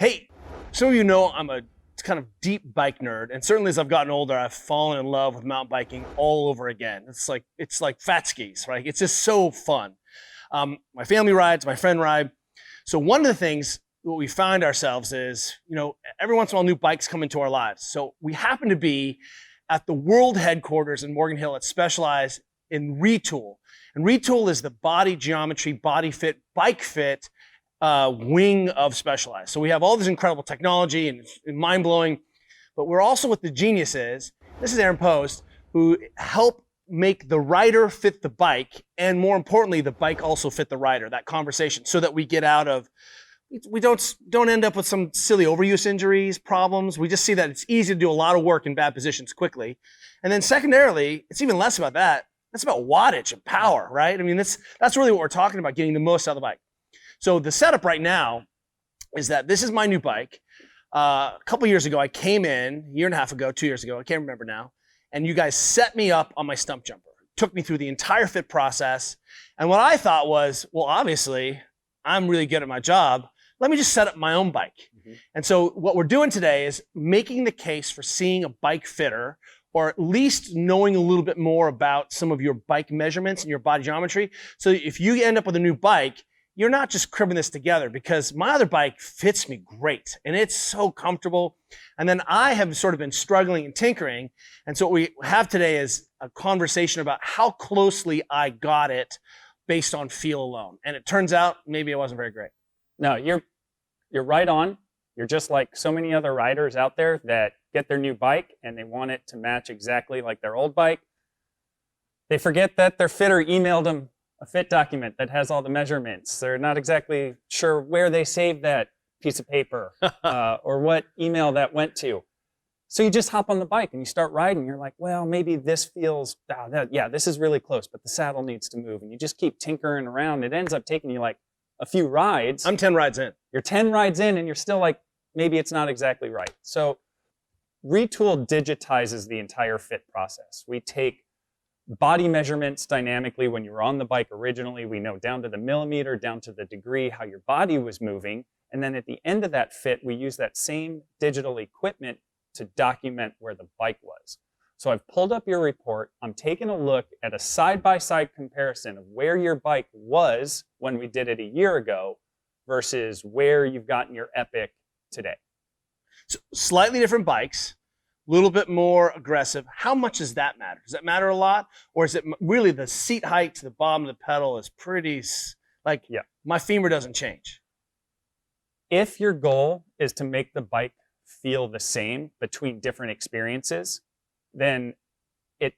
Hey, some of you know I'm a kind of deep bike nerd, and certainly as I've gotten older, I've fallen in love with mountain biking all over again. It's like fat skis, right? It's just so fun. My family rides, my friend ride. So one of the things what we find ourselves is, every once in a while new bikes come into our lives. So we happen to be at the world headquarters in Morgan Hill at Specialized in Retool. And Retool is the body geometry, body fit, bike fit wing of Specialized. So we have all this incredible technology and mind blowing, but we're also what the genius is. This is Aaron Post, who help make the rider fit the bike, and more importantly, the bike also fit the rider. That conversation, so that we get out of, we don't end up with some silly overuse injuries, problems. We just see that it's easy to do a lot of work in bad positions quickly, and then secondarily, it's even less about that. It's about wattage and power, right? I mean, that's really what we're talking about, getting the most out of the bike. So the setup right now is that this is my new bike. A couple years ago, I came in, a year and a half ago, 2 years ago, I can't remember now, and you guys set me up on my stump jumper. Took me through the entire fit process. And what I thought was, well, obviously, I'm really good at my job. Let me just set up my own bike. Mm-hmm. And so what we're doing today is making the case for seeing a bike fitter, or at least knowing a little bit more about some of your bike measurements and your body geometry. So if you end up with a new bike, you're not just cribbing this together, because my other bike fits me great and it's so comfortable. And then I have sort of been struggling and tinkering. And so what we have today is a conversation about how closely I got it based on feel alone. And it turns out maybe it wasn't very great. No, you're right on. You're just like so many other riders out there that get their new bike and they want it to match exactly like their old bike. They forget that their fitter emailed them a fit document that has all the measurements. They're not exactly sure where they saved that piece of paper or what email that went to. So you just hop on the bike and you start riding. You're like, well, maybe this feels, this is really close, but the saddle needs to move. And you just keep tinkering around. It ends up taking you like a few rides. I'm 10 rides in. You're 10 rides in and you're still like, maybe it's not exactly right. So Retool digitizes the entire fit process. We take body measurements dynamically when you were on the bike originally. We know down to the millimeter, down to the degree, how your body was moving. And then at the end of that fit, we use that same digital equipment to document where the bike was. So I've pulled up your report. I'm taking a look at a side-by-side comparison of where your bike was when we did it a year ago versus where you've gotten your Epic today. So slightly different bikes. A little bit more aggressive. How much does that matter? Does that matter a lot? Or is it really the seat height to the bottom of the pedal is pretty, my femur doesn't change? If your goal is to make the bike feel the same between different experiences, then it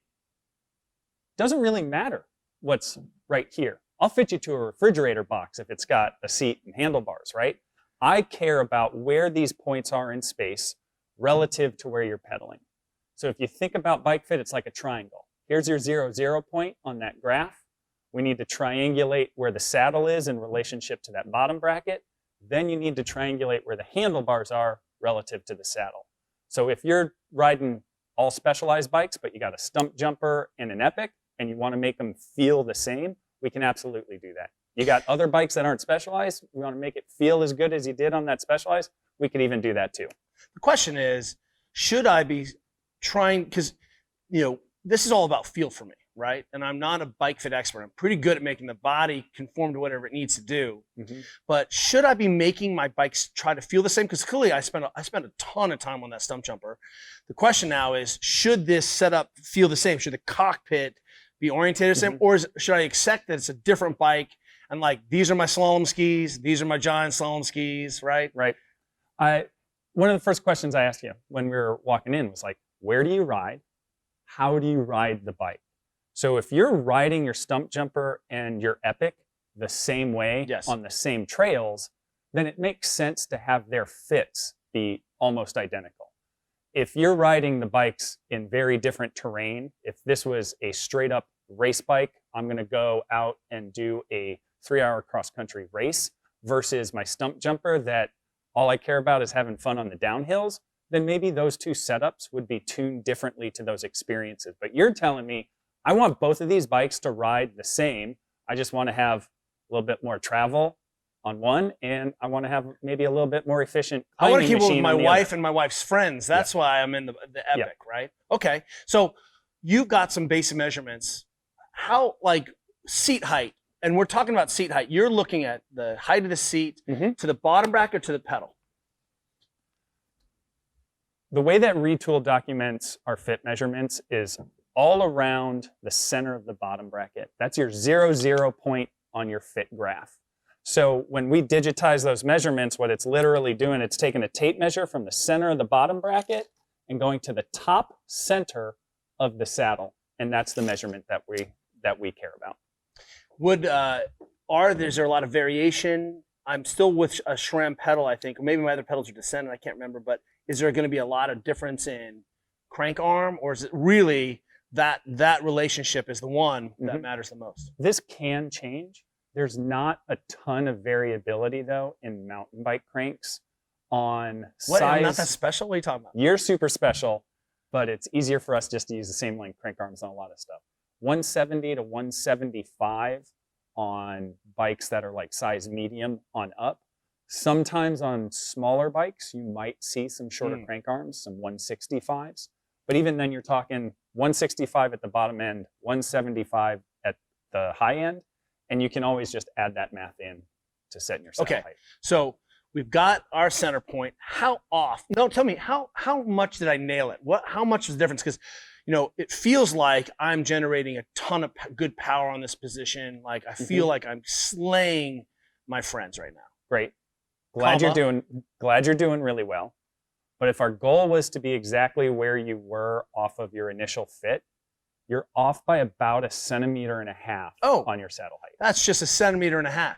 doesn't really matter what's right here. I'll fit you to a refrigerator box if it's got a seat and handlebars, right? I care about where these points are in space relative to where you're pedaling. So if you think about bike fit, it's like a triangle. Here's your 0, 0 point on that graph. We need to triangulate where the saddle is in relationship to that bottom bracket. Then you need to triangulate where the handlebars are relative to the saddle. So if you're riding all Specialized bikes, but you got a stump jumper and an Epic, and you want to make them feel the same, we can absolutely do that. You got other bikes that aren't Specialized, we want to make it feel as good as you did on that Specialized, we could even do that too. The question is, should I be trying, because this is all about feel for me, right? And I'm not a bike fit expert. I'm pretty good at making the body conform to whatever it needs to do. Mm-hmm. But should I be making my bikes try to feel the same? Because clearly I spent a ton of time on that stump jumper. The question now is, should this setup feel the same? Should the cockpit be oriented the same? Mm-hmm. Or should I accept that it's a different bike and these are my slalom skis, these are my giant slalom skis, right? Right. One of the first questions I asked you when we were walking in was where do you ride? How do you ride the bike? So if you're riding your stump jumper and your Epic the same way, yes, on the same trails, then it makes sense to have their fits be almost identical. If you're riding the bikes in very different terrain, if this was a straight up race bike, I'm going to go out and do a 3-hour cross-country race versus my stump jumper that all I care about is having fun on the downhills, then maybe those two setups would be tuned differently to those experiences. But you're telling me, I want both of these bikes to ride the same. I just want to have a little bit more travel on one, and I want to have maybe a little bit more efficient I want to climbing keep it with machine my on the wife other. and my wife's friends. That's why I'm in the Yeah. Epic, right? Okay. So you've got some basic measurements. How, like, seat height, and we're talking about seat height. You're looking at the height of the seat Mhm. to the bottom bracket to the pedal. The way that Retool documents our fit measurements is all around the center of the bottom bracket. That's your 0 point on your fit graph. So when we digitize those measurements, what it's literally doing, it's taking a tape measure from the center of the bottom bracket and going to the top center of the saddle, and that's the measurement that we care about. Would is there a lot of variation? I'm still with a SRAM pedal, I think. Maybe my other pedals are descendant, I can't remember, but is there going to be a lot of difference in crank arm, or is it really that relationship is the one that matters the most? This can change. There's not a ton of variability though in mountain bike cranks on What? size. Not that special? What are you talking about? You're super special, but it's easier for us just to use the same length crank arms on a lot of stuff. 170 to 175 on bikes that are like size medium on up. Sometimes on smaller bikes, you might see some shorter crank arms, some 165s. But even then, you're talking 165 at the bottom end, 175 at the high end, and you can always just add that math in to set your saddle height. So we've got our center point. How off? No, tell me, how much did I nail it? How much was the difference? Because, you know, it feels like I'm generating a ton of good power on this position. Like I feel like I'm slaying my friends right now. Great. Glad you're doing really well. But if our goal was to be exactly where you were off of your initial fit, you're off by about 1.5 centimeters on your saddle height. That's just 1.5 centimeters.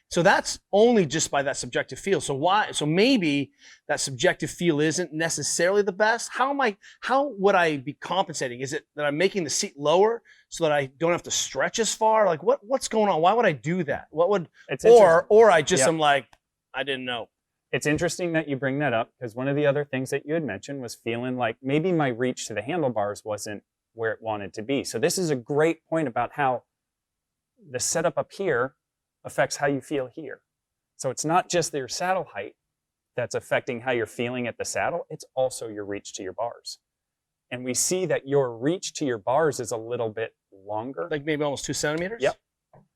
So that's only just by that subjective feel. So maybe that subjective feel isn't necessarily the best. How would I be compensating? Is it that I'm making the seat lower so that I don't have to stretch as far? Like what's going on? Why would I do that? Or I just am like, I didn't know. It's interesting that you bring that up, because one of the other things that you had mentioned was feeling like maybe my reach to the handlebars wasn't where it wanted to be. So this is a great point about how the setup up here affects how you feel here. So it's not just your saddle height that's affecting how you're feeling at the saddle, it's also your reach to your bars. And we see that your reach to your bars is a little bit longer. Like maybe almost 2 centimeters? Yep.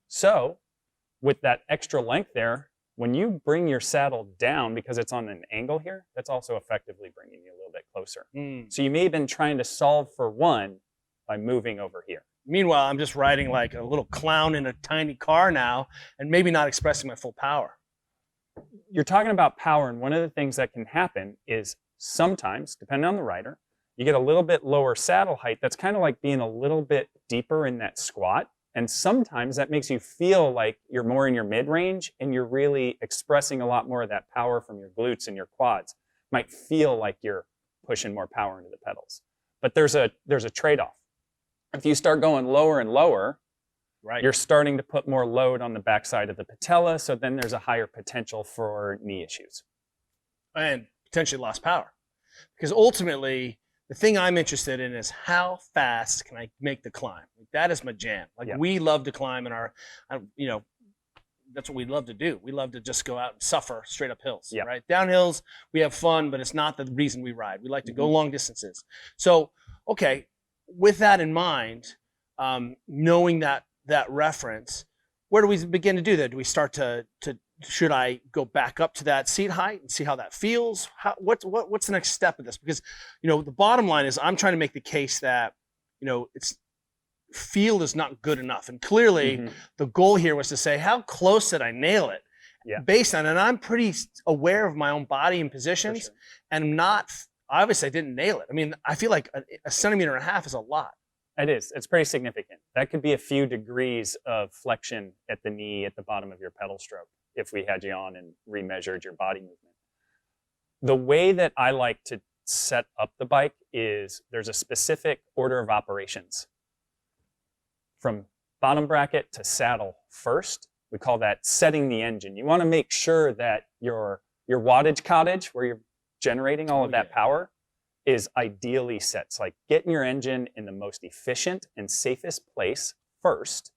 So with that extra length there, when you bring your saddle down, because it's on an angle here, that's also effectively bringing you a little bit closer. So you may have been trying to solve for one by moving over here. Meanwhile, I'm just riding like a little clown in a tiny car now and maybe not expressing my full power. You're talking about power, and one of the things that can happen is sometimes, depending on the rider, you get a little bit lower saddle height. That's kind of like being a little bit deeper in that squat. And sometimes that makes you feel like you're more in your mid-range and you're really expressing a lot more of that power from your glutes and your quads. Might feel like you're pushing more power into the pedals. But there's a trade-off. If you start going lower and lower, you're starting to put more load on the backside of the patella, so then there's a higher potential for knee issues. And potentially lost power. Because ultimately, the thing I'm interested in is how fast can I make the climb? That is my jam. We love to climb in our, that's what we love to do. We love to just go out and suffer straight up hills, right? Downhills, we have fun, but it's not the reason we ride. We like to go long distances. So, okay, with that in mind, knowing that reference, where do we begin to do that? Do we start to should I go back up to that seat height and see how that feels? What's the next step of this? Because, the bottom line is I'm trying to make the case that, it's feel is not good enough. And clearly the goal here was to say, how close did I nail it? Based on, and I'm pretty aware of my own body and positions, and obviously I didn't nail it. I mean, I feel like 1.5 centimeters is a lot. It is. It's pretty significant. That could be a few degrees of flexion at the knee at the bottom of your pedal stroke if we had you on and remeasured your body movement. The way that I like to set up the bike is there's a specific order of operations. From bottom bracket to saddle first, we call that setting the engine. You want to make sure that your wattage cottage, where you're generating all of that power, is ideally set. It's like getting your engine in the most efficient and safest place first,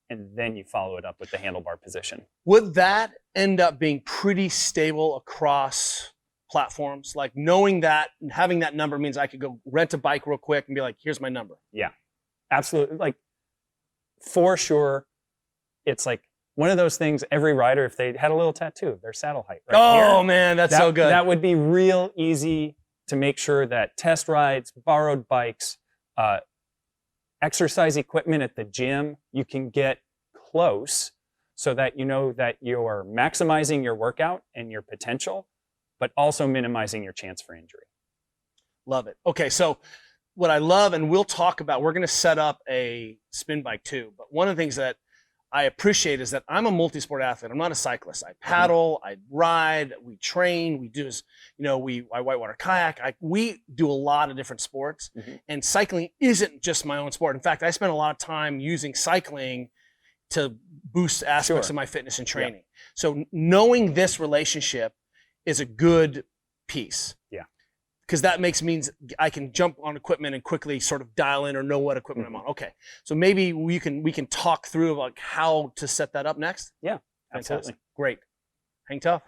and then you follow it up with the handlebar position. Would that end up being pretty stable across platforms? Like knowing that and having that number means I could go rent a bike real quick and be like, here's my number. Yeah, absolutely. Like for sure, it's like one of those things every rider, if they had a little tattoo of their saddle height right Oh here, man, that's so good. That would be real easy to make sure that test rides, borrowed bikes, exercise equipment at the gym, you can get close so that you know that you're maximizing your workout and your potential, but also minimizing your chance for injury. Love it. Okay, so what I love, and we'll talk about, we're going to set up a spin bike too, but one of the things that I appreciate is that I'm a multi-sport athlete. I'm not a cyclist. I paddle, I ride, we train, we do, I whitewater kayak. We do a lot of different sports, and cycling isn't just my own sport. In fact, I spend a lot of time using cycling to boost aspects of my fitness and training. So knowing this relationship is a good piece. Yeah. Because that means I can jump on equipment and quickly sort of dial in or know what equipment I'm on. Okay, so maybe we can talk through like how to set that up next. Yeah, Fantastic. absolutely. Great. Hang tough.